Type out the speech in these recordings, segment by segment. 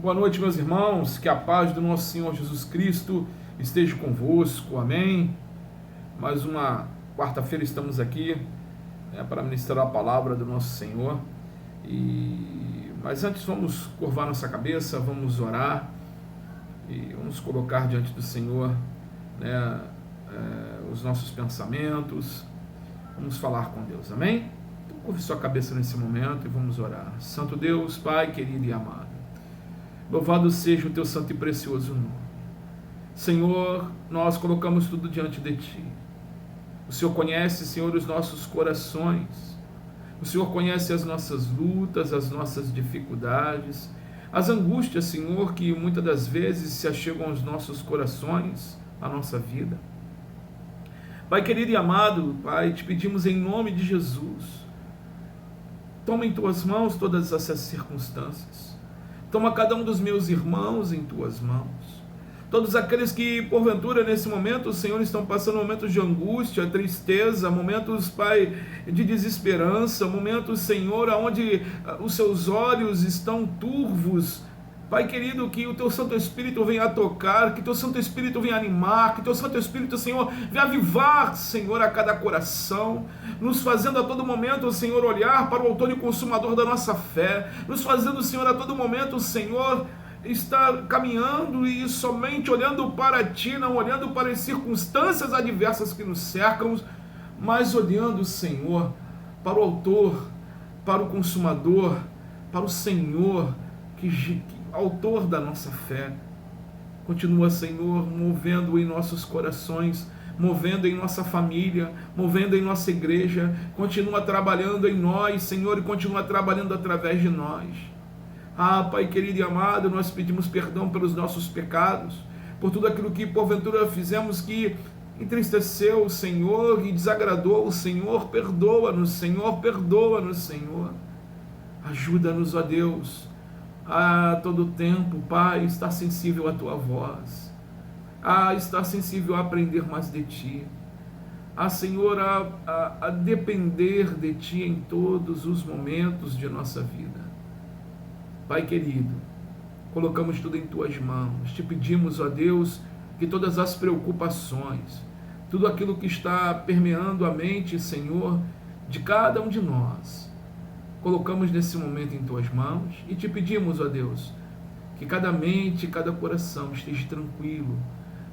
Boa noite, meus irmãos, que a paz do nosso Senhor Jesus Cristo esteja convosco, amém? Mais uma quarta-feira estamos aqui para ministrar a palavra do nosso Senhor. Mas antes vamos curvar nossa cabeça, vamos orar e vamos colocar diante do Senhor os nossos pensamentos, vamos falar com Deus, amém? Então curve sua cabeça nesse momento e vamos orar. Santo Deus, Pai querido e amado, louvado seja o teu santo e precioso nome. Senhor, nós colocamos tudo diante de ti. O Senhor conhece, Senhor, os nossos corações. O Senhor conhece as nossas lutas, as nossas dificuldades, as angústias, Senhor, que muitas das vezes se achegam aos nossos corações, à nossa vida. Pai querido e amado, Pai, te pedimos em nome de Jesus, toma em tuas mãos todas essas circunstâncias. Toma cada um dos meus irmãos em tuas mãos. Todos aqueles que, porventura, nesse momento, Senhor, estão passando momentos de angústia, tristeza, momentos, Pai, de desesperança, momentos, Senhor, onde os seus olhos estão turvos. Pai querido, que o teu Santo Espírito venha a tocar, que o teu Santo Espírito venha a animar, que o teu Santo Espírito, Senhor, venha avivar, Senhor, a cada coração, nos fazendo a todo momento, Senhor, olhar para o autor e consumador da nossa fé, nos fazendo, Senhor, a todo momento, Senhor, estar caminhando e somente olhando para ti, não olhando para as circunstâncias adversas que nos cercam, mas olhando, Senhor, para o autor, para o consumador, para o Senhor, autor da nossa fé. Continua, Senhor, movendo em nossos corações, movendo em nossa família, movendo em nossa igreja, continua trabalhando em nós, Senhor, e continua trabalhando através de nós. Pai querido e amado, nós pedimos perdão pelos nossos pecados, por tudo aquilo que porventura fizemos que entristeceu o Senhor e desagradou o Senhor. Perdoa-nos, Senhor, perdoa-nos, Senhor. Ajuda-nos, ó Deus, a todo tempo, Pai, estar sensível à tua voz, a estar sensível a aprender mais de ti, Senhor, a depender de ti em todos os momentos de nossa vida. Pai querido, colocamos tudo em tuas mãos, te pedimos, ó Deus, que todas as preocupações, tudo aquilo que está permeando a mente, Senhor, de cada um de nós, colocamos nesse momento em tuas mãos e te pedimos, ó Deus, que cada mente, cada coração esteja tranquilo,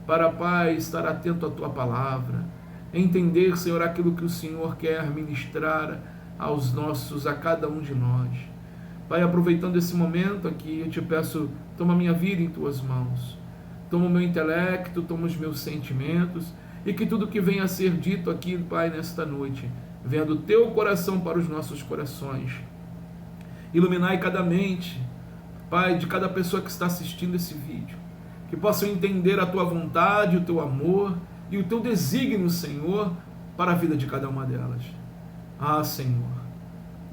para, Pai, estar atento à tua palavra, entender, Senhor, aquilo que o Senhor quer ministrar a cada um de nós. Pai, aproveitando esse momento aqui, eu te peço, toma minha vida em tuas mãos, toma o meu intelecto, toma os meus sentimentos, e que tudo que venha a ser dito aqui, Pai, nesta noite, venha do teu coração para os nossos corações. Iluminai cada mente, Pai, de cada pessoa que está assistindo esse vídeo, que possam entender a tua vontade, o teu amor e o teu desígnio, Senhor, para a vida de cada uma delas. Senhor,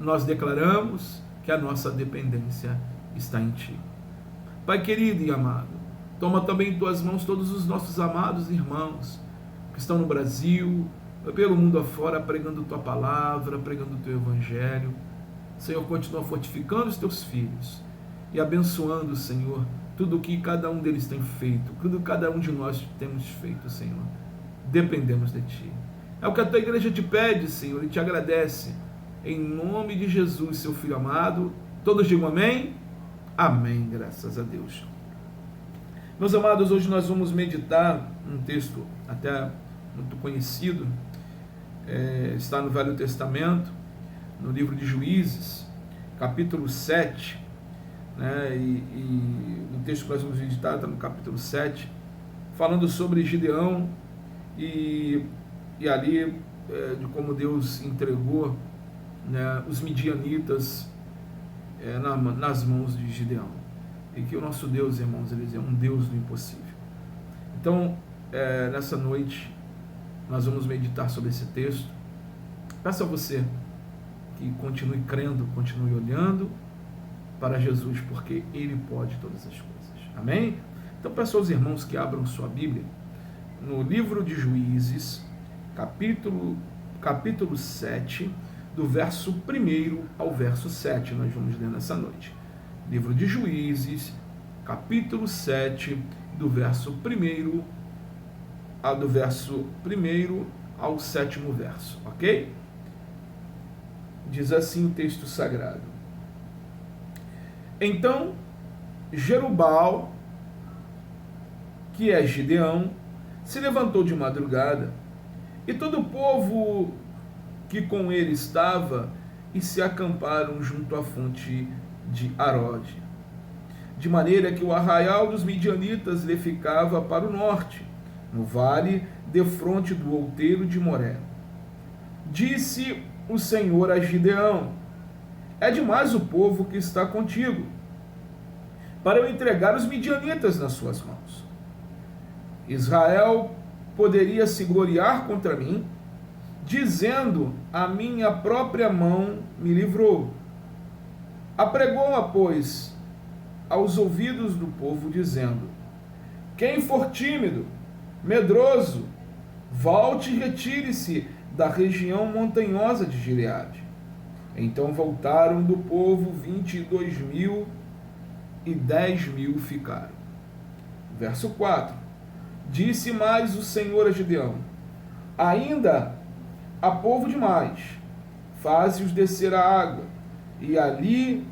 nós declaramos que a nossa dependência está em ti. Pai querido e amado, toma também em tuas mãos todos os nossos amados irmãos que estão no Brasil, pelo mundo afora, pregando tua palavra, pregando o teu evangelho. Senhor, continua fortificando os teus filhos e abençoando, Senhor, tudo o que cada um deles tem feito, tudo que cada um de nós temos feito, Senhor. Dependemos de ti. É o que a tua igreja te pede, Senhor, e te agradece. Em nome de Jesus, seu Filho amado, todos digam amém? Amém, graças a Deus. Meus amados, hoje nós vamos meditar um texto até muito conhecido, está no Velho Testamento, no livro de Juízes, capítulo 7, e o texto que nós vamos meditar está no capítulo 7, falando sobre Gideão e ali de como Deus entregou os midianitas nas mãos de Gideão, e que o nosso Deus, irmãos, ele é um Deus do impossível. Então, nessa noite, nós vamos meditar sobre esse texto. Peço a você que continue crendo, continue olhando para Jesus, porque Ele pode todas as coisas, amém? Então peço aos irmãos que abram sua Bíblia no livro de Juízes, capítulo 7, do verso 1 ao verso 7, nós vamos ler nessa noite. Livro de Juízes, capítulo 7, do verso 1 ao 7º verso, ok? Diz assim o texto sagrado: Então Jerubbaal, que é Gideão, se levantou de madrugada, e todo o povo que com ele estava, e se acamparam junto à fonte de Arode, de maneira que o arraial dos midianitas lhe ficava para o norte, no vale defronte do outeiro de Moré. Disse o Senhor a Gideão: É demais o povo que está contigo, para eu entregar os midianitas nas suas mãos. Israel poderia se gloriar contra mim, dizendo: a minha própria mão me livrou. Apregou-a, pois, aos ouvidos do povo, dizendo: quem for tímido, medroso, volte e retire-se da região montanhosa de Gileade. Então voltaram do povo 22.000, e 10.000 ficaram. Verso 4: Disse mais o Senhor a Gideão: ainda há povo demais, faze-os descer a água, e ali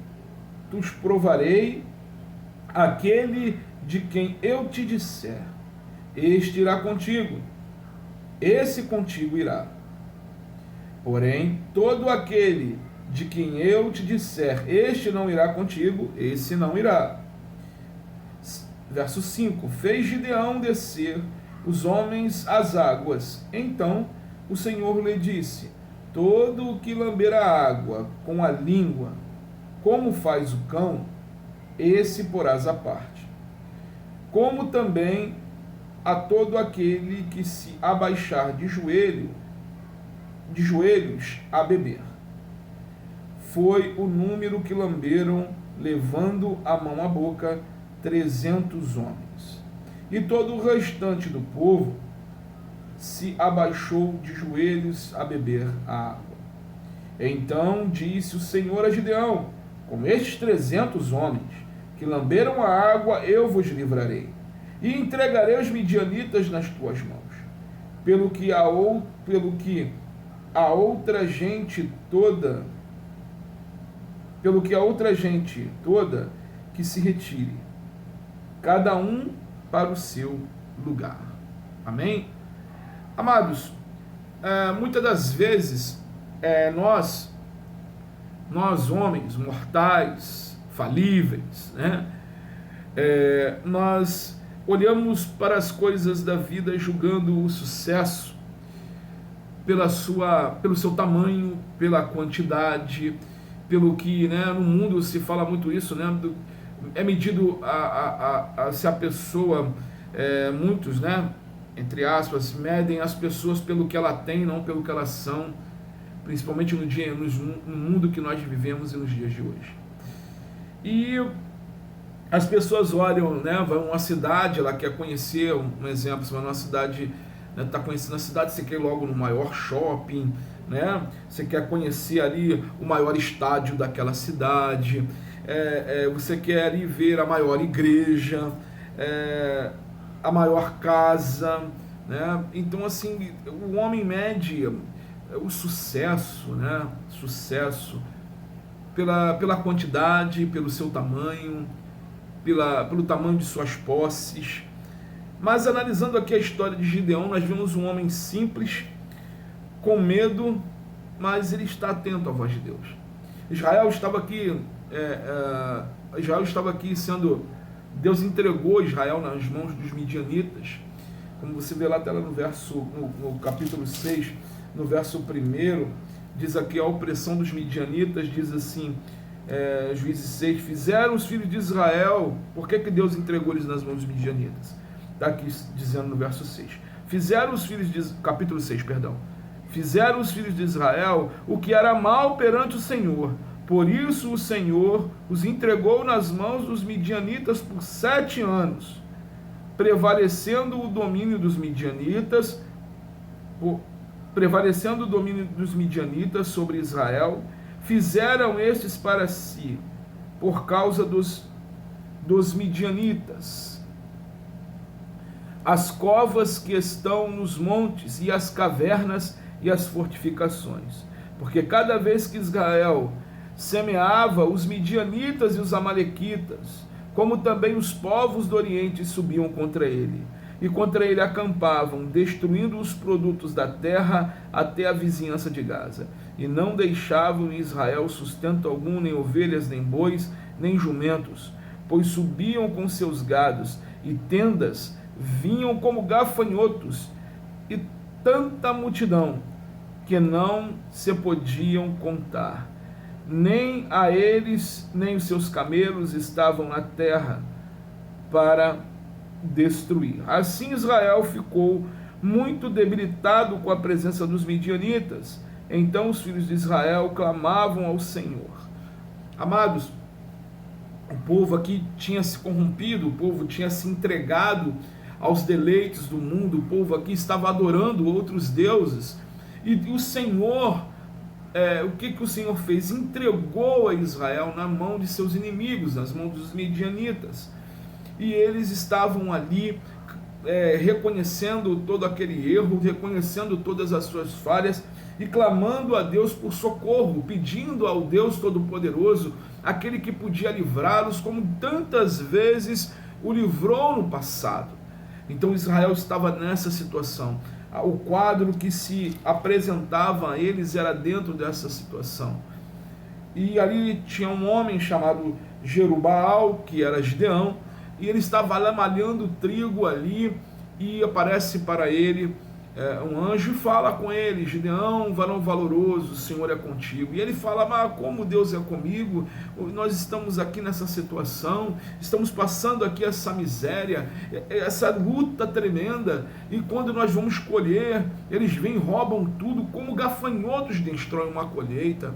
os provarei. Aquele de quem eu te disser, este irá contigo, esse contigo irá. Porém, todo aquele de quem eu te disser, este não irá contigo, esse não irá. Verso 5: Fez Gideão descer os homens às águas. Então o Senhor lhe disse: todo o que lamber a água com a língua, como faz o cão, esse porás à parte. Como também a todo aquele que se abaixar de joelhos a beber. Foi o número que lamberam, levando a mão à boca, 300 homens. E todo o restante do povo se abaixou de joelhos a beber a água. Então disse o Senhor a Gideão: com estes 300 homens que lamberam a água, eu vos livrarei, e entregarei os midianitas nas tuas mãos. Pelo que a outra gente toda que se retire, cada um para o seu lugar. Amém? Amados, muitas das vezes nós homens mortais, falíveis, né? Nós olhamos para as coisas da vida julgando o sucesso pelo seu tamanho, pela quantidade, pelo que, né, no mundo se fala muito isso, né? É medido se a pessoa, muitos, né, entre aspas, medem as pessoas pelo que ela tem, não pelo que elas são, principalmente no mundo que nós vivemos e nos dias de hoje. E as pessoas olham, né, vai a uma cidade, ela quer conhecer, um exemplo, você vai numa cidade, está conhecendo a cidade, você quer ir logo no maior shopping, né? Você quer conhecer ali o maior estádio daquela cidade, você quer ir ver a maior igreja, a maior casa, né? Então, assim, o homem mede o sucesso, né? Sucesso pela quantidade, pelo seu tamanho, pelo tamanho de suas posses. Mas analisando aqui a história de Gideão, nós vemos um homem simples, com medo, mas ele está atento à voz de Deus. Israel estava aqui sendo... Deus entregou Israel nas mãos dos midianitas, como você vê lá até lá no capítulo 6, no verso 1, diz aqui a opressão dos midianitas, diz assim, Juízes 6, fizeram os filhos de Israel, por que Deus entregou eles nas mãos dos midianitas? Está aqui dizendo no verso 6, capítulo 6, fizeram os filhos de Israel o que era mal perante o Senhor, por isso o Senhor os entregou nas mãos dos midianitas por 7 anos, prevalecendo o domínio dos midianitas sobre Israel. Fizeram estes para si, por causa dos midianitas, as covas que estão nos montes, e as cavernas e as fortificações. Porque cada vez que Israel semeava, os midianitas e os amalequitas, como também os povos do Oriente, subiam contra ele, e contra ele acampavam, destruindo os produtos da terra até a vizinhança de Gaza. E não deixavam em Israel sustento algum, nem ovelhas, nem bois, nem jumentos, pois subiam com seus gados, e tendas vinham como gafanhotos, e tanta multidão que não se podiam contar. Nem a eles, nem os seus camelos estavam na terra para destruir. Assim Israel ficou muito debilitado com a presença dos midianitas. Então os filhos de Israel clamavam ao Senhor. Amados, o povo aqui tinha se corrompido, o povo tinha se entregado aos deleites do mundo, o povo aqui estava adorando outros deuses, e o Senhor, o que o Senhor fez? Entregou a Israel na mão de seus inimigos, nas mãos dos midianitas, e eles estavam ali reconhecendo todo aquele erro, reconhecendo todas as suas falhas, e clamando a Deus por socorro, pedindo ao Deus Todo-Poderoso, aquele que podia livrá-los, como tantas vezes o livrou no passado. Então Israel estava nessa situação. O quadro que se apresentava a eles era dentro dessa situação. E ali tinha um homem chamado Jerubaal, que era Gideão, e ele estava lá malhando trigo ali, e aparece para ele um anjo e fala com ele: Gideão, varão valoroso, o Senhor é contigo. E ele fala: mas como Deus é comigo? Nós estamos aqui nessa situação, estamos passando aqui essa miséria, essa luta tremenda, e quando nós vamos colher, eles vêm e roubam tudo, como gafanhotos destroem uma colheita.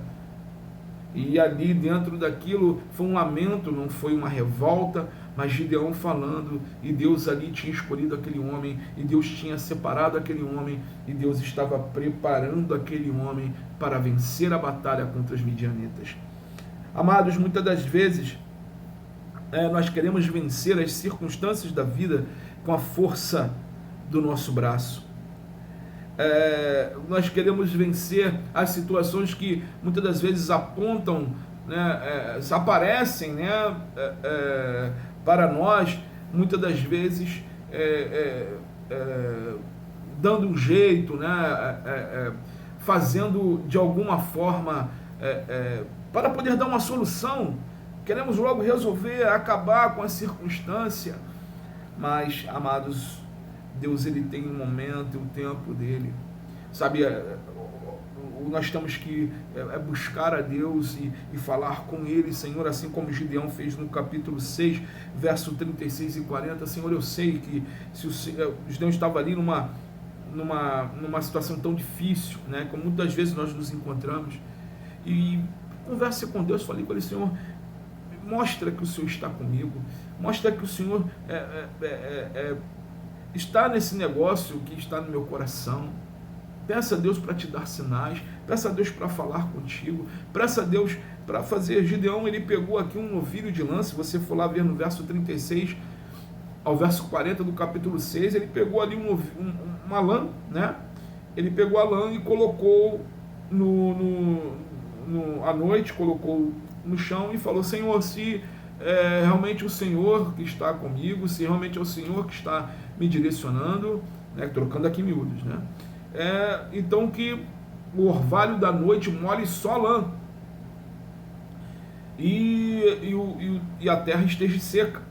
E ali dentro daquilo foi um lamento, não foi uma revolta, mas Gideão falando, e Deus ali tinha escolhido aquele homem, e Deus tinha separado aquele homem, e Deus estava preparando aquele homem para vencer a batalha contra os midianitas. Amados, muitas das vezes nós queremos vencer as circunstâncias da vida com a força do nosso braço. Nós queremos vencer as situações que muitas das vezes apontam, aparecem, para nós, muitas das vezes dando um jeito, fazendo de alguma forma para poder dar uma solução. Queremos logo resolver, acabar com a circunstância, mas, amados, Deus, ele tem um momento e um tempo dele, sabe? Nós temos que buscar a Deus e falar com ele, Senhor, assim como Gideão fez no capítulo 6, verso 36 e 40, Senhor, eu sei que se o Gideão estava ali numa situação tão difícil, como muitas vezes nós nos encontramos, e converse com Deus, falei com ele: Senhor, mostra que o Senhor está comigo, mostra que o Senhor está nesse negócio que está no meu coração. Peça a Deus para te dar sinais, peça a Deus para falar contigo, peça a Deus para fazer. Gideão, ele pegou aqui um novilho de lã, se você for lá ver no verso 36 ao verso 40 do capítulo 6, ele pegou ali uma lã, ele pegou a lã e colocou à noite, colocou no chão e falou: Senhor, se realmente o Senhor que está comigo, se realmente é o Senhor que está me direcionando, trocando aqui miúdos, então que o orvalho da noite molhe só lã e a terra esteja seca.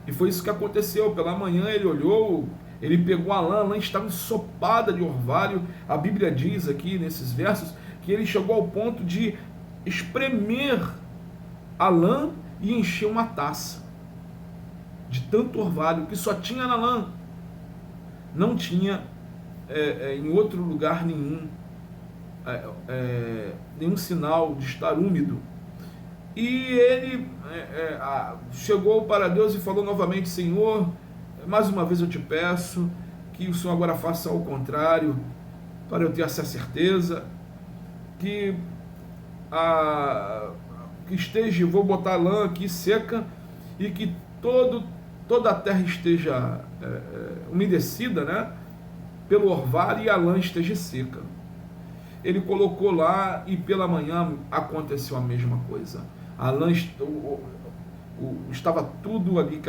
E foi isso que aconteceu. Pela manhã ele olhou, ele pegou a lã estava ensopada de orvalho. A Bíblia diz aqui nesses versos que ele chegou ao ponto de espremer a lã e encher uma taça de tanto orvalho que só tinha na lã, não tinha em outro lugar nenhum sinal de estar úmido. E ele chegou para Deus e falou novamente: Senhor, mais uma vez eu te peço que o Senhor agora faça ao contrário, para eu ter essa certeza que vou botar a lã aqui seca e que toda a terra esteja umedecida, né, pelo orvalho, e a lã esteja seca. Ele colocou lá e pela manhã aconteceu a mesma coisa. A lã estava tudo ali,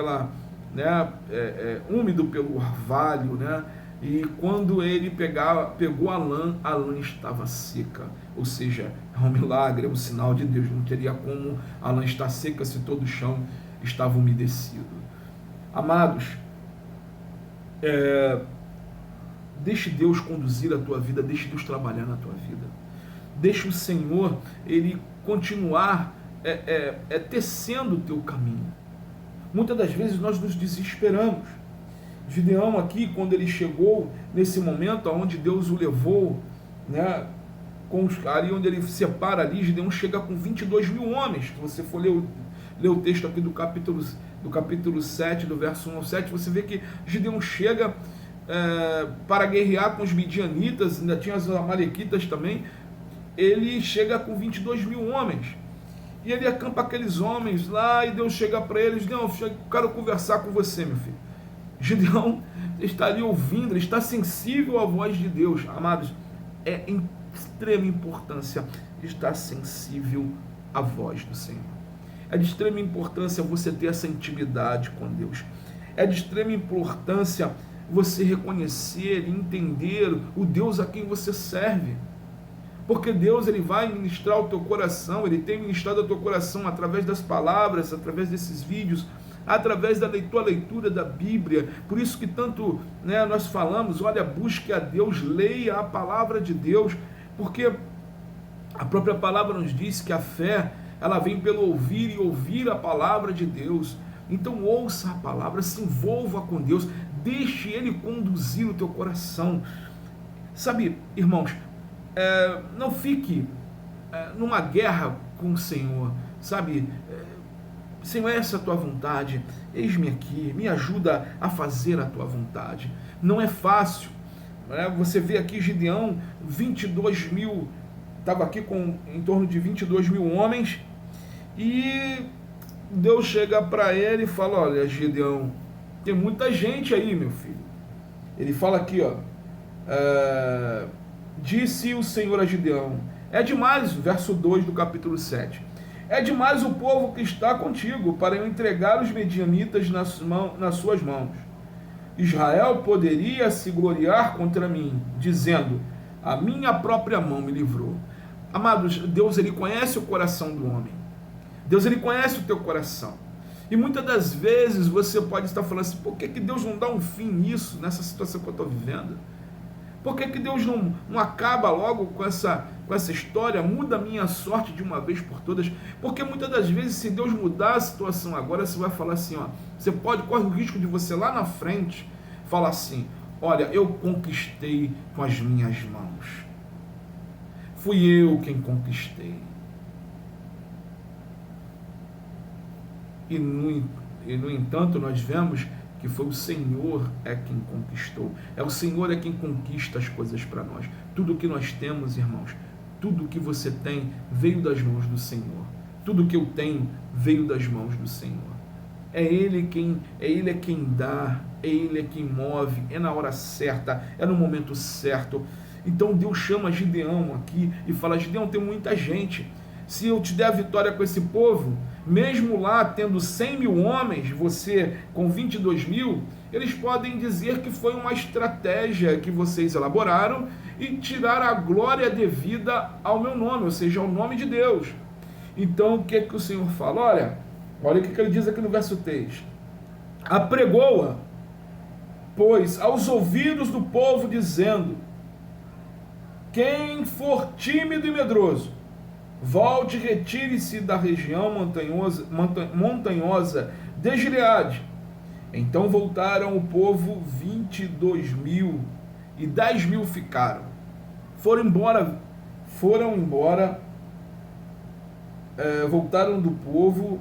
úmido pelo orvalho, né? E quando ele pegou a lã estava seca. Ou seja, é um milagre, é um sinal de Deus. Não teria como a lã estar seca se todo o chão estava umedecido. Amados, deixe Deus conduzir a tua vida, deixe Deus trabalhar na tua vida. Deixe o Senhor, Ele continuar tecendo o teu caminho. Muitas das vezes nós nos desesperamos. Gideão aqui, quando ele chegou nesse momento onde Deus o levou, né, ali onde ele separa ali, Gideão chega com 22 mil homens. Se você for ler o texto aqui do capítulo 7, do verso 1 ao 7, você vê que Gideão chega para guerrear com os midianitas, ainda tinha os amalequitas também. Ele chega com 22 mil homens. E ele acampa aqueles homens lá, e Deus chega para eles: não, eu quero conversar com você, meu filho. Gideão está ali ouvindo, ele está sensível à voz de Deus. Amados, é de extrema importância estar sensível à voz do Senhor. É de extrema importância você ter essa intimidade com Deus. É de extrema importância você reconhecer e entender o Deus a quem você serve. Porque Deus, Ele vai ministrar o teu coração, Ele tem ministrado o teu coração através das palavras, através desses vídeos, através da tua leitura da Bíblia. Por isso que tanto, né, nós falamos: olha, busque a Deus, leia a palavra de Deus, porque a própria palavra nos diz que a fé, ela vem pelo ouvir, e ouvir a palavra de Deus. Então ouça a palavra, se envolva com Deus, deixe Ele conduzir o teu coração. Sabe, irmãos, não fique numa guerra com o Senhor, sabe? Senhor, essa é a tua vontade, eis-me aqui, me ajuda a fazer a tua vontade. Não é fácil, né? Você vê aqui Gideão, 22 mil, estava aqui com em torno de 22 mil homens, e Deus chega para ele e fala: olha, Gideão, tem muita gente aí, meu filho. Ele fala aqui, ó, disse o Senhor a Gideão: é demais, verso 2 do capítulo 7, é demais o povo que está contigo para eu entregar os medianitas nas suas mãos. Israel poderia se gloriar contra mim, dizendo: a minha própria mão me livrou. Amados, Deus, Ele conhece o coração do homem. Deus, Ele conhece o teu coração. E muitas das vezes você pode estar falando assim: por que Deus não dá um fim nisso, nessa situação que eu estou vivendo? Por que Deus não acaba logo com essa história, muda a minha sorte de uma vez por todas? Porque muitas das vezes, se Deus mudar a situação agora, você vai falar assim, ó, você corre o risco de você lá na frente falar assim: olha, eu conquistei com as minhas mãos. Fui eu quem conquistei. E no entanto, nós vemos que foi o Senhor quem conquistou. É o Senhor quem conquista as coisas para nós. Tudo que nós temos, irmãos, tudo que você tem veio das mãos do Senhor. Tudo que eu tenho veio das mãos do Senhor. É Ele quem dá, é Ele quem move, é na hora certa, é no momento certo. Então Deus chama Gideão aqui e fala: Gideão, tem muita gente. Se eu te der a vitória com esse povo, mesmo lá tendo 100 mil homens, você com 22 mil, eles podem dizer que foi uma estratégia que vocês elaboraram e tirar a glória devida ao meu nome, ou seja, ao nome de Deus. Então o que o Senhor fala? Olha o que ele diz aqui no verso 3. Apregoa, pois, aos ouvidos do povo, dizendo: quem for tímido e medroso, volte e retire-se da região montanhosa de Gileade. Então voltaram o povo 22 mil, e 10 mil ficaram. Voltaram do povo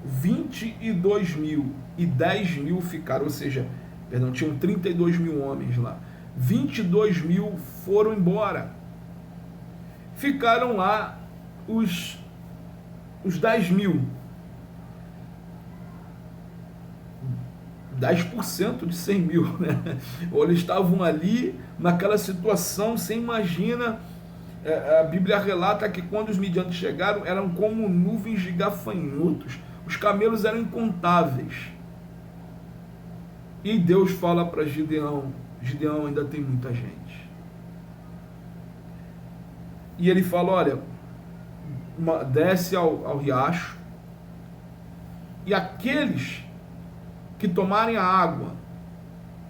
22 mil, e 10 mil ficaram, ou seja, tinham 32 mil homens lá. 22 mil foram embora. Ficaram lá os 10 mil. 10% de 100 mil, né? Ou eles estavam ali naquela situação, você imagina, a Bíblia relata que quando os midianitas chegaram, eram como nuvens de gafanhotos, os camelos eram incontáveis. E Deus fala para Gideão, Gideão, ainda tem muita gente. E ele fala, olha, desce ao riacho, e aqueles que tomarem a água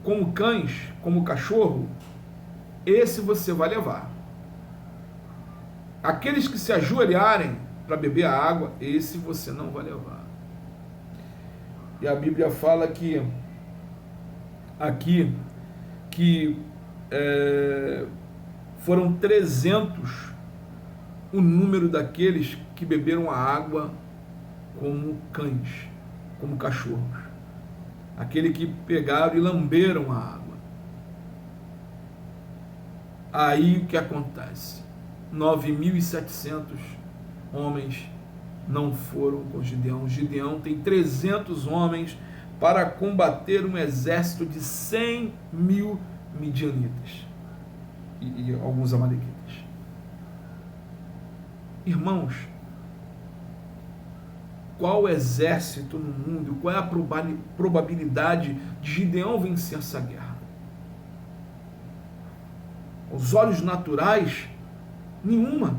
como cães, como cachorro, esse você vai levar. Aqueles que se ajoelharem para beber a água, esse você não vai levar. E a Bíblia fala que aqui que foram 300 o número daqueles que beberam a água como cães, como cachorros. Aquele que pegaram e lamberam a água. Aí o que acontece? 9.700 homens não foram com Gideão. Gideão tem 300 homens para combater um exército de 100 mil midianitas e alguns amalequitas. Irmãos, qual exército no mundo, qual é a probabilidade de Gideão vencer essa guerra? Aos olhos naturais, nenhuma.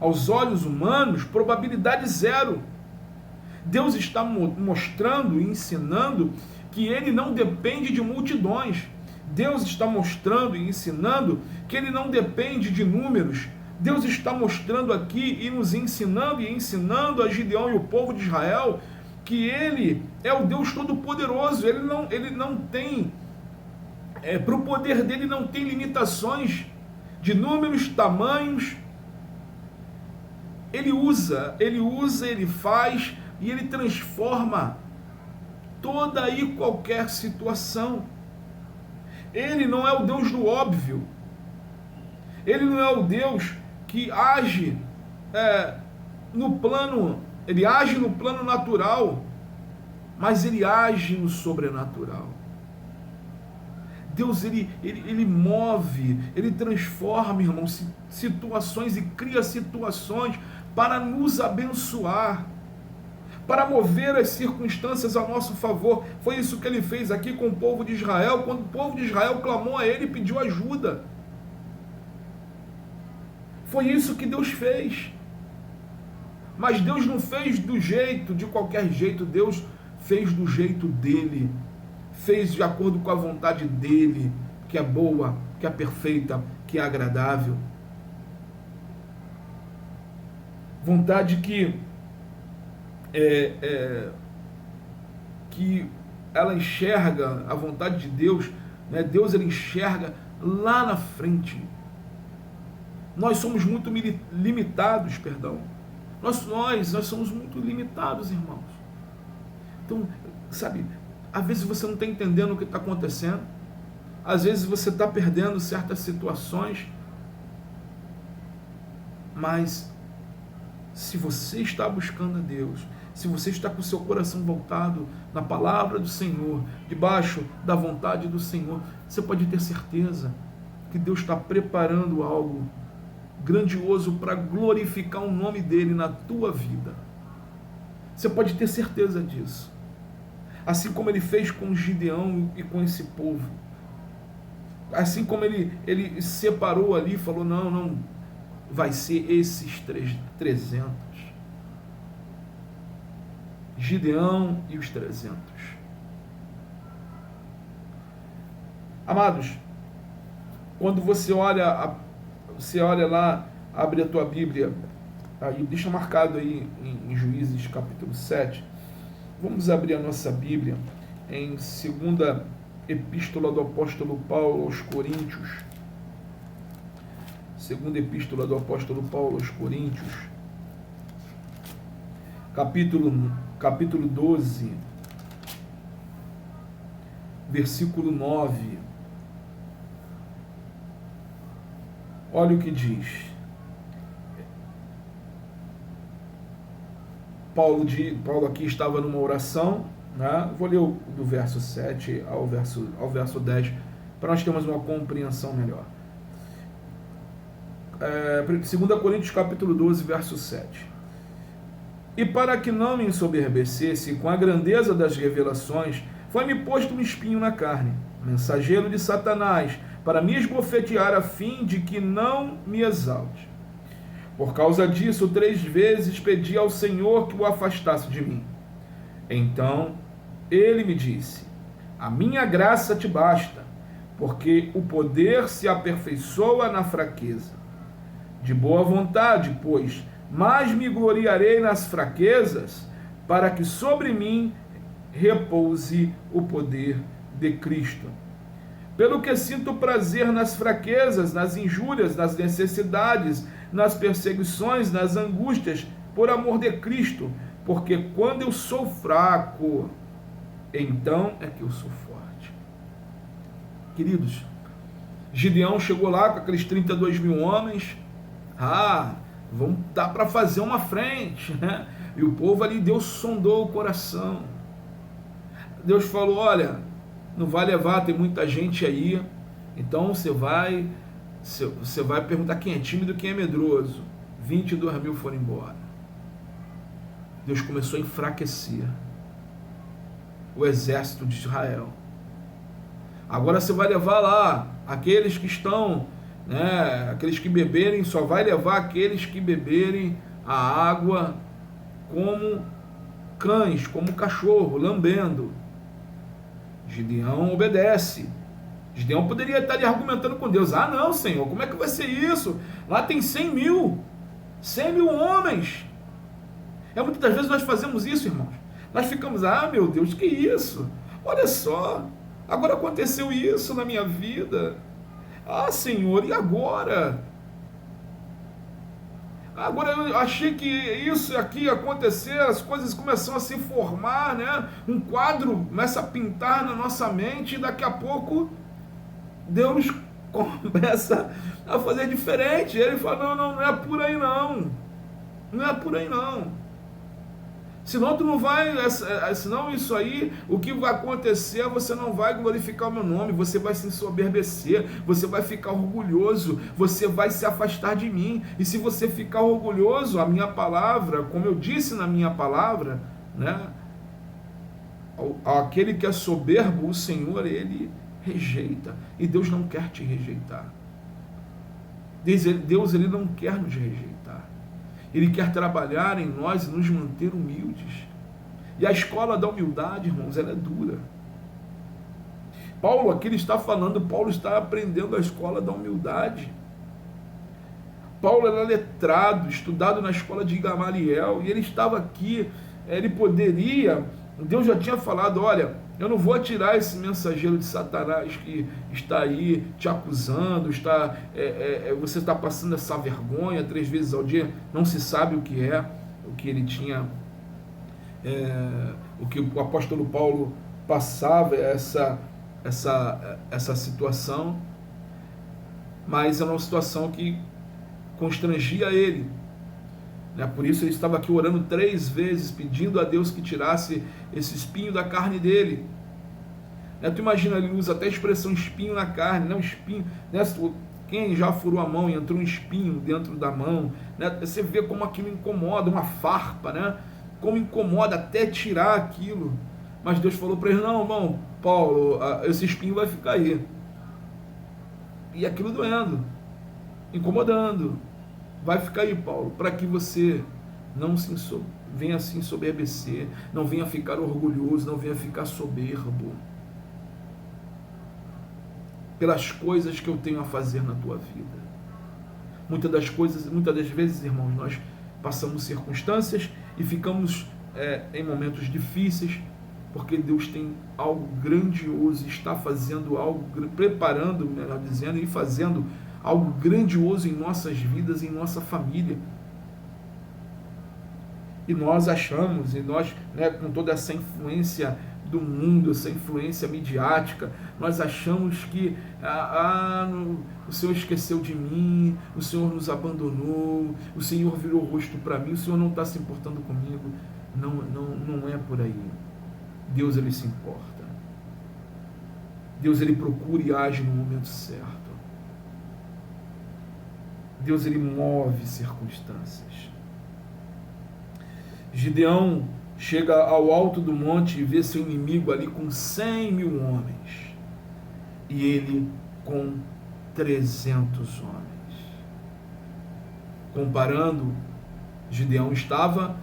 Aos olhos humanos, probabilidade zero. Deus está mostrando e ensinando que ele não depende de multidões. Deus está mostrando e ensinando que ele não depende de números. Deus está mostrando aqui e nos ensinando e ensinando a Gideão e o povo de Israel que ele é o Deus Todo-Poderoso. Ele não tem, para o poder dele não tem limitações de números, tamanhos. Ele usa, ele faz e ele transforma toda e qualquer situação. Ele não é o Deus do óbvio. Ele não é o Deus que age no plano, ele age no plano natural, mas ele age no sobrenatural. Deus, ele move, ele transforma, irmãos, situações e cria situações para nos abençoar, para mover as circunstâncias a nosso favor. Foi isso que ele fez aqui com o povo de Israel, quando o povo de Israel clamou a ele e pediu ajuda. Foi isso que Deus fez. Mas Deus não fez de qualquer jeito, Deus fez do jeito dele, fez de acordo com a vontade dele, que é boa, que é perfeita, que é agradável. Vontade que ela enxerga a vontade de Deus, né? Deus, ele enxerga lá na frente. Nós somos muito limitados, nós somos muito limitados, irmãos. Então, sabe, às vezes você não está entendendo o que está acontecendo, às vezes você está perdendo certas situações, mas se você está buscando a Deus, se você está com o seu coração voltado na palavra do Senhor, debaixo da vontade do Senhor, você pode ter certeza que Deus está preparando algo grandioso para glorificar o nome dele na tua vida. Você pode ter certeza disso. Assim como ele fez com Gideão e com esse povo. Assim como ele separou ali e falou, não, vai ser esses 300. Gideão e os 300. Amados, quando você olha lá, abre a tua Bíblia, aí deixa marcado aí em Juízes capítulo 7, vamos abrir a nossa Bíblia em 2ª Epístola do Apóstolo Paulo aos Coríntios, 2ª Epístola do Apóstolo Paulo aos Coríntios, capítulo 12, versículo 9, olha o que diz. Paulo aqui estava numa oração, né? Vou ler do verso 7 ao verso 10, para nós termos uma compreensão melhor. 2 Coríntios capítulo 12, verso 7. E para que não me ensoberbecesse com a grandeza das revelações, foi-me posto um espinho na carne, mensageiro de Satanás, para me esbofetear a fim de que não me exalte. Por causa disso, 3 vezes pedi ao Senhor que o afastasse de mim. Então ele me disse: a minha graça te basta, porque o poder se aperfeiçoa na fraqueza. De boa vontade, pois, mas me gloriarei nas fraquezas, para que sobre mim repouse o poder de Cristo. Pelo que sinto prazer nas fraquezas, nas injúrias, nas necessidades, nas perseguições, nas angústias, por amor de Cristo, porque quando eu sou fraco, então é que eu sou forte. Queridos, Gideão chegou lá com aqueles 32 mil homens, vamos dar para fazer uma frente, né? E o povo ali, Deus sondou o coração. Deus falou: olha, não vai levar, tem muita gente aí, então você vai perguntar quem é tímido, quem é medroso. 22 mil foram embora. Deus começou a enfraquecer o exército de Israel. Agora você vai levar lá aqueles que estão, né, aqueles que beberem, só vai levar aqueles que beberem a água como cães, como cachorro, lambendo. Gideão obedece. Gideão poderia estar ali argumentando com Deus: não, Senhor, como é que vai ser isso? Lá tem 100 mil homens. Muitas das vezes nós fazemos isso, irmãos. Nós ficamos: meu Deus, que isso? Olha só, agora aconteceu isso na minha vida. Senhor, e agora? Agora eu achei que isso aqui ia acontecer, as coisas começam a se formar, né? Um quadro começa a pintar na nossa mente e daqui a pouco Deus começa a fazer diferente. Ele fala: não é por aí não. Não é por aí não. Senão tu não vai, senão isso aí, o que vai acontecer, você não vai glorificar o meu nome, você vai se ensoberbecer, você vai ficar orgulhoso, você vai se afastar de mim. E se você ficar orgulhoso, a minha palavra, como eu disse na minha palavra, né, aquele que é soberbo, o Senhor, ele rejeita. E Deus não quer te rejeitar. Deus ele não quer nos rejeitar. Ele quer trabalhar em nós e nos manter humildes. E a escola da humildade, irmãos, ela é dura. Paulo aqui ele está falando, Paulo está aprendendo a escola da humildade. Paulo era letrado, estudado na escola de Gamaliel, e ele estava aqui, ele poderia, Deus já tinha falado: olha, eu não vou atirar esse mensageiro de Satanás que está aí te acusando, você está passando essa vergonha 3 vezes ao dia, não se sabe o que ele tinha, o que o apóstolo Paulo passava, essa situação, mas é uma situação que constrangia ele. Por isso ele estava aqui orando 3 vezes, pedindo a Deus que tirasse esse espinho da carne dele. Tu imagina, ele usa até a expressão espinho na carne, não espinho, né? Quem já furou a mão e entrou um espinho dentro da mão, né? Você vê como aquilo incomoda, uma farpa, né? Como incomoda até tirar aquilo. Mas Deus falou para ele: não, irmão, Paulo, esse espinho vai ficar aí. E aquilo doendo, incomodando. Vai ficar aí, Paulo, para que você não venha se ensoberbecer, não venha ficar orgulhoso, não venha ficar soberbo pelas coisas que eu tenho a fazer na tua vida. Muitas das vezes, irmãos, nós passamos circunstâncias e ficamos em momentos difíceis, porque Deus tem algo grandioso, está fazendo algo, preparando, melhor dizendo, e fazendo algo grandioso em nossas vidas, em nossa família. E nós achamos, com toda essa influência do mundo, essa influência midiática, nós achamos que o Senhor esqueceu de mim, o Senhor nos abandonou, o Senhor virou o rosto para mim, o Senhor não está se importando comigo. Não é por aí. Deus ele se importa. Deus ele procura e age no momento certo. Deus ele move circunstâncias. Gideão chega ao alto do monte e vê seu inimigo ali com 100.000 homens. E ele com 300 homens. Comparando, Gideão estava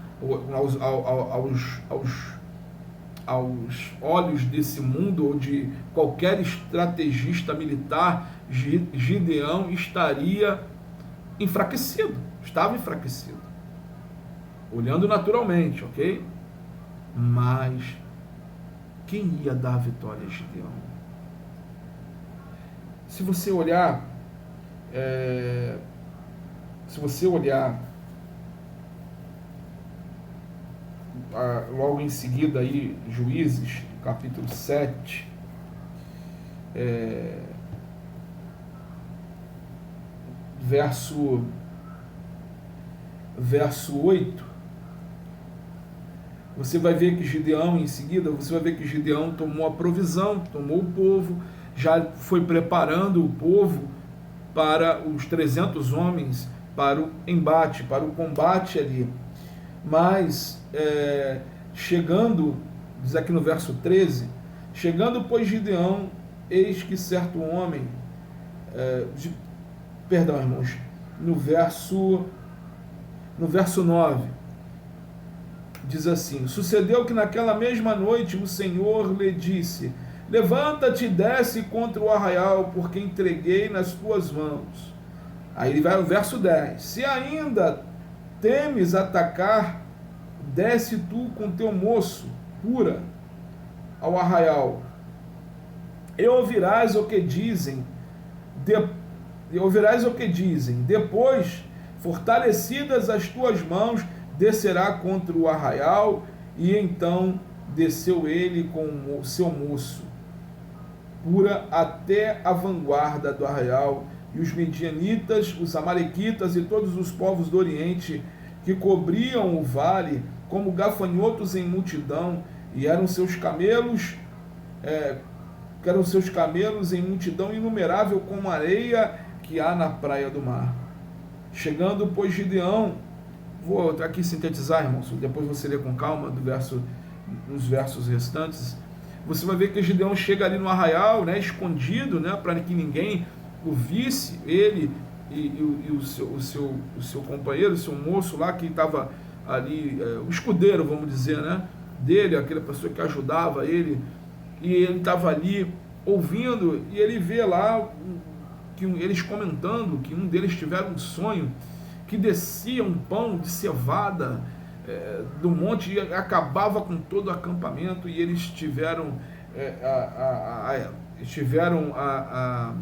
aos olhos desse mundo, ou de qualquer estrategista militar, Gideão estaria enfraquecido, estava enfraquecido, olhando naturalmente, ok? Mas quem ia dar a vitória a Gideão? Se você olhar logo em seguida aí, Juízes, capítulo 7, verso 8, você vai ver que Gideão, em seguida, você vai ver que Gideão tomou a provisão, tomou o povo, já foi preparando o povo para os 300 homens, para o embate, para o combate ali. Mas, chegando, diz aqui no verso 13, chegando, pois, Gideão, eis que certo homem, irmãos, no verso 9, diz assim: sucedeu que naquela mesma noite o Senhor lhe disse: levanta-te e desce contra o arraial, porque entreguei nas tuas mãos. Aí ele vai ao verso 10: se ainda temes atacar, desce tu com teu moço, Pura, ao arraial, e ouvirás o que dizem, depois, fortalecidas as tuas mãos, descerá contra o arraial. E então desceu ele com o seu moço, Pura, até a vanguarda do arraial, e os medianitas, os amalequitas e todos os povos do Oriente que cobriam o vale, como gafanhotos em multidão, e eram seus camelos em multidão inumerável, como a areia que há na praia do mar. Chegando, pois, Gideão, vou aqui sintetizar, irmãos, depois você lê com calma nos versos restantes, você vai ver que Gideão chega ali no arraial, escondido, para que ninguém o visse, ele e o seu companheiro, o seu moço lá, que estava ali, o escudeiro, vamos dizer, dele, aquela pessoa que ajudava ele, e ele estava ali ouvindo, e ele vê lá que eles comentando que um deles tiveram um sonho que descia um pão de cevada do monte e acabava com todo o acampamento, e eles tiveram a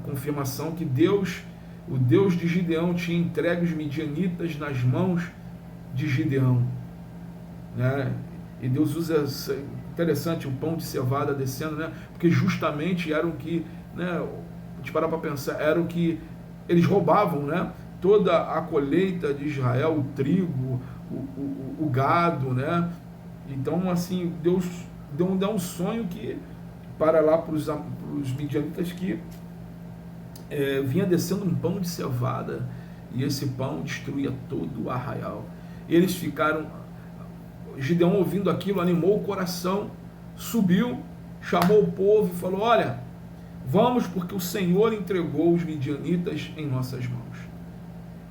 confirmação que o Deus de Gideão, tinha entregue os midianitas nas mãos de Gideão, E Deus usa, interessante, o pão de cevada descendo, porque justamente era o que, te parar para pensar, era o que eles roubavam, toda a colheita de Israel, o trigo, o gado, Então, assim, Deus deu um sonho que, para lá para os midianitas, que vinha descendo um pão de cevada, e esse pão destruía todo o arraial. Eles ficaram, Gideão, ouvindo aquilo, animou o coração, subiu, chamou o povo e falou: olha, vamos, porque o Senhor entregou os midianitas em nossas mãos.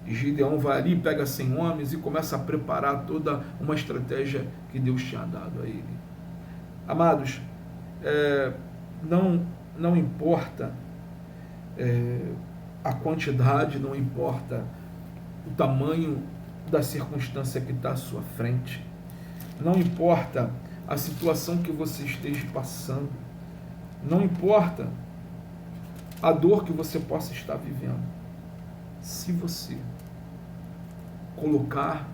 E Gideão vai ali, pega 100 homens e começa a preparar toda uma estratégia que Deus tinha dado a ele. Amados, não importa a quantidade, não importa o tamanho da circunstância que está à sua frente, não importa a situação que você esteja passando, não importa a dor que você possa estar vivendo, se você colocar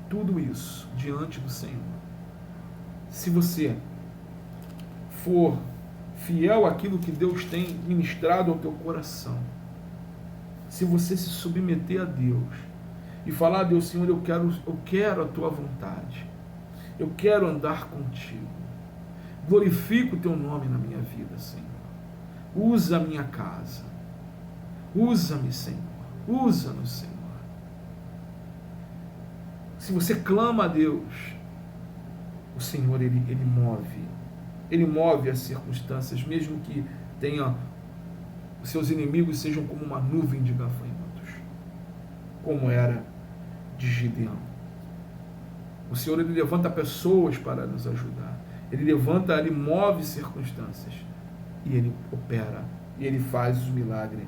tudo isso diante do Senhor, se você for fiel àquilo que Deus tem ministrado ao teu coração, se você se submeter a Deus e falar: Deus, Senhor, eu quero a tua vontade, Eu quero andar contigo. Glorifico o teu nome na minha vida, Senhor. Usa a minha casa. Usa-me, Senhor. Usa-nos, Senhor. Se você clama a Deus, o Senhor, Ele move. Ele move as circunstâncias, mesmo que tenha os seus inimigos sejam como uma nuvem de gafanhotos, como era de Gideão. O Senhor, Ele levanta pessoas para nos ajudar. Ele move circunstâncias. E Ele opera. E Ele faz os milagres.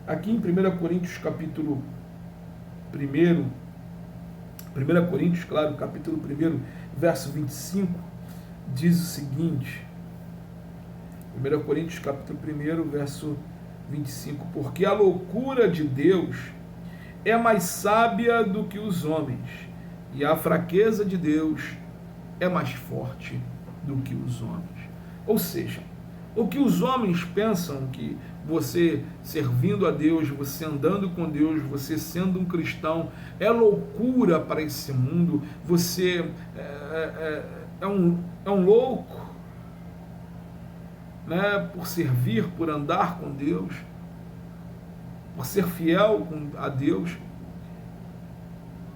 Aqui em 1 Coríntios, capítulo 1, 1 Coríntios, claro, capítulo 1, verso 25, diz o seguinte, 1 Coríntios, capítulo 1, verso 25, porque a loucura de Deus é mais sábia do que os homens, e a fraqueza de Deus é mais forte do que os homens. Ou seja, o que os homens pensam que você servindo a Deus, você andando com Deus, você sendo um cristão, é loucura para esse mundo, você é um louco, né, por servir, por andar com Deus, por ser fiel a Deus.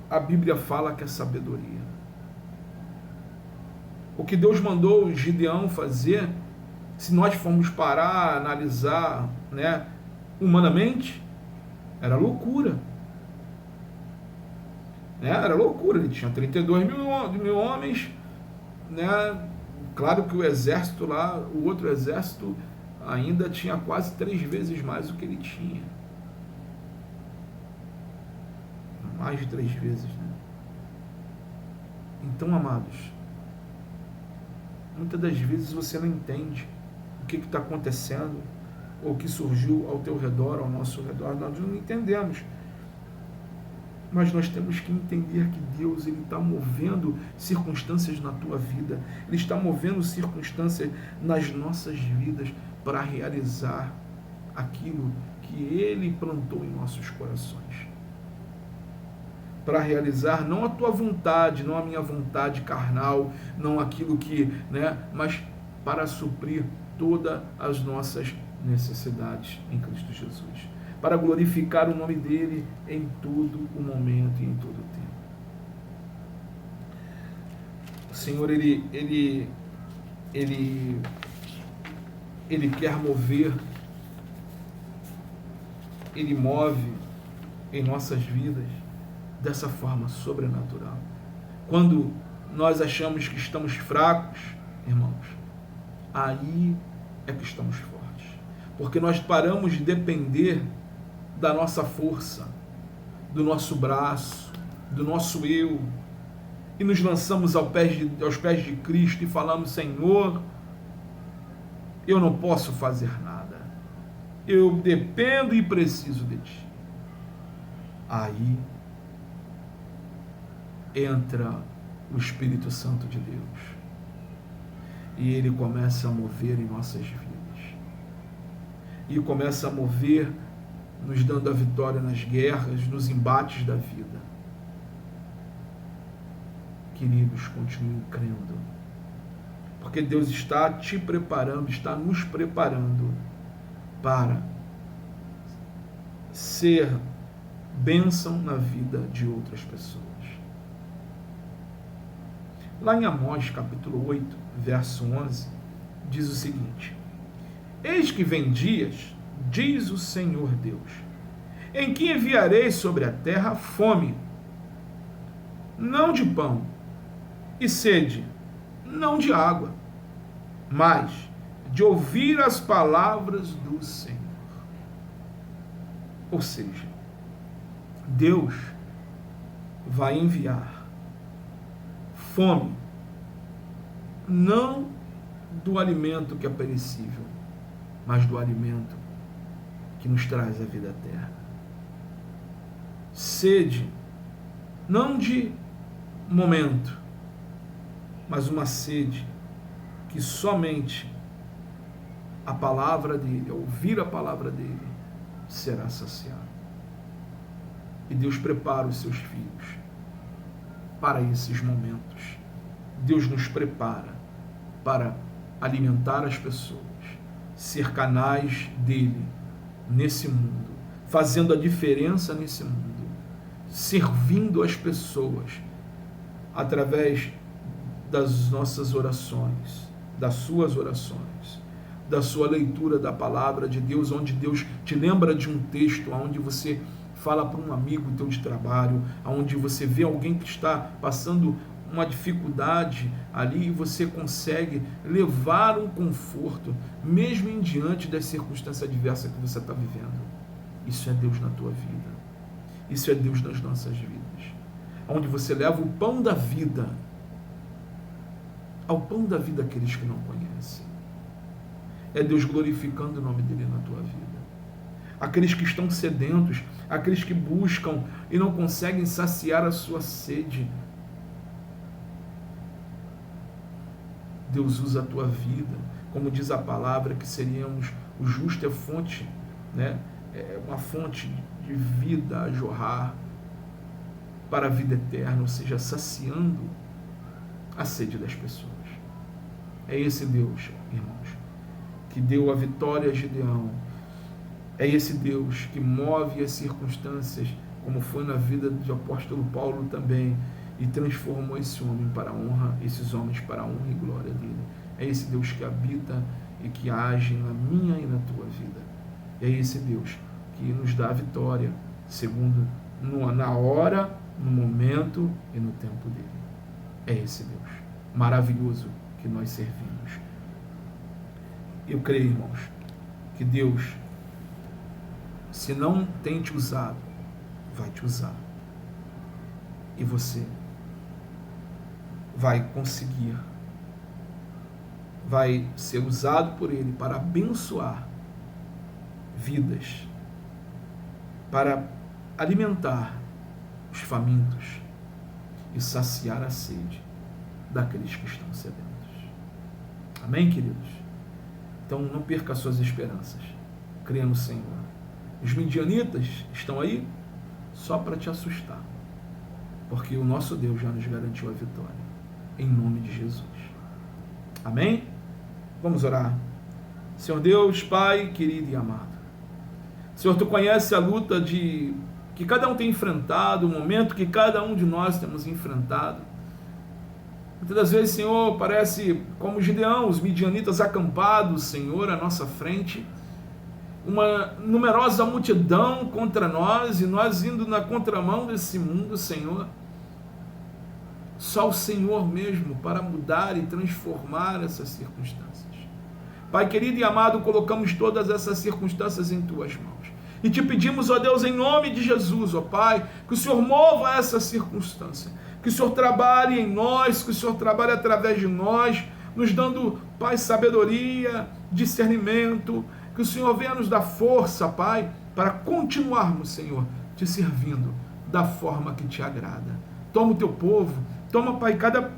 A Bíblia fala que é sabedoria. O que Deus mandou Gideão fazer, se nós formos parar, analisar, né, humanamente, era loucura. Né? Era loucura. Ele tinha 32 mil homens, né? Claro que o exército lá, o outro exército, ainda tinha quase 3 vezes mais do que ele tinha. Mais de 3 vezes, né? Então, amados, muitas das vezes você não entende o que está acontecendo, ou o que surgiu ao teu redor, ao nosso redor. Nós não entendemos. Mas nós temos que entender que Deus, Ele está movendo circunstâncias na tua vida. Ele está movendo circunstâncias nas nossas vidas para realizar aquilo que Ele plantou em nossos corações. Para realizar não a tua vontade, não a minha vontade carnal, não aquilo que, né, mas para suprir todas as nossas necessidades em Cristo Jesus. Para glorificar o nome dEle em todo o momento e em todo o tempo. O Senhor, Ele quer mover, Ele move em nossas vidas dessa forma sobrenatural. Quando nós achamos que estamos fracos, irmãos, aí é que estamos fortes. Porque nós paramos de depender da nossa força, do nosso braço, do nosso eu, e nos lançamos aos pés de Cristo e falamos: Senhor, eu não posso fazer nada, eu dependo e preciso de Ti. Aí entra o Espírito Santo de Deus e Ele começa a mover em nossas vidas, e começa a mover nos dando a vitória nas guerras, nos embates da vida. Queridos, continuem crendo, porque Deus está te preparando, está nos preparando para ser bênção na vida de outras pessoas. Lá em Amós, capítulo 8, verso 11, diz o seguinte: Eis que vem dias, diz o Senhor Deus, em que enviarei sobre a terra fome, não de pão, e sede, não de água, mas de ouvir as palavras do Senhor. Ou seja, Deus vai enviar fome, não do alimento que é perecível, mas do alimento que nos traz a vida eterna. Sede, não de momento, mas uma sede que somente a palavra dele, ao ouvir a palavra dele, será saciado. E Deus prepara os seus filhos para esses momentos Deus nos prepara para alimentar as pessoas, ser canais dele nesse mundo, fazendo a diferença nesse mundo, servindo as pessoas através das nossas orações, das suas orações, da sua leitura da palavra de Deus, onde Deus te lembra de um texto, onde você fala para um amigo teu de trabalho, onde você vê alguém que está passando uma dificuldade ali e você consegue levar um conforto, mesmo em diante das circunstâncias adversas que você está vivendo. Isso é Deus na tua vida. Isso é Deus nas nossas vidas. Onde você leva o pão da vida ao pão da vida àqueles que não conhecem. É Deus glorificando o nome dele na tua vida. Aqueles que estão sedentos, aqueles que buscam e não conseguem saciar a sua sede. Deus usa a tua vida, como diz a palavra, que seríamos, o justo é fonte, né? É uma fonte de vida a jorrar para a vida eterna, ou seja, saciando a sede das pessoas. É esse Deus, irmãos, que deu a vitória a Gideão. É esse Deus que move as circunstâncias, como foi na vida do apóstolo Paulo também, e transformou esse homem para a honra, esses homens para a honra e glória dele. É esse Deus que habita e que age na minha e na tua vida. É esse Deus que nos dá a vitória, segundo na hora, no momento e no tempo dele. É esse Deus maravilhoso que nós servimos. Eu creio, irmãos, que Deus, se não tem te usado, vai te usar. E você vai conseguir, vai ser usado por Ele para abençoar vidas, para alimentar os famintos e saciar a sede daqueles que estão sedentos. Amém, queridos? Então não perca as suas esperanças. Creia no Senhor. Os midianitas estão aí só para te assustar, porque o nosso Deus já nos garantiu a vitória, em nome de Jesus. Amém? Vamos orar. Senhor Deus, Pai querido e amado, Senhor, Tu conhece a luta que cada um tem enfrentado, o momento que cada um de nós temos enfrentado. Muitas das vezes, Senhor, parece como Gideão, os midianitas acampados, Senhor, à nossa frente, uma numerosa multidão contra nós e nós indo na contramão desse mundo, Senhor. Só o Senhor mesmo para mudar e transformar essas circunstâncias. Pai querido e amado, colocamos todas essas circunstâncias em Tuas mãos. E Te pedimos, ó Deus, em nome de Jesus, ó Pai, que o Senhor mova essa circunstância. Que o Senhor trabalhe em nós, que o Senhor trabalhe através de nós, nos dando, Pai, sabedoria, discernimento. Que o Senhor venha nos dar força, Pai, para continuarmos, Senhor, Te servindo da forma que Te agrada. Toma o Teu povo, toma, Pai, cada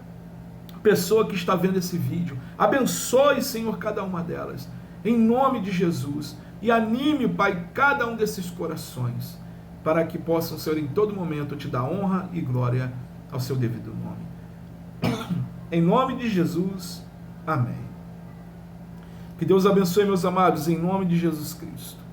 pessoa que está vendo esse vídeo. Abençoe, Senhor, cada uma delas, em nome de Jesus. E anime, Pai, cada um desses corações, para que possam, Senhor, em todo momento, Te dar honra e glória ao Seu devido nome. Em nome de Jesus, amém. Que Deus abençoe, meus amados, em nome de Jesus Cristo.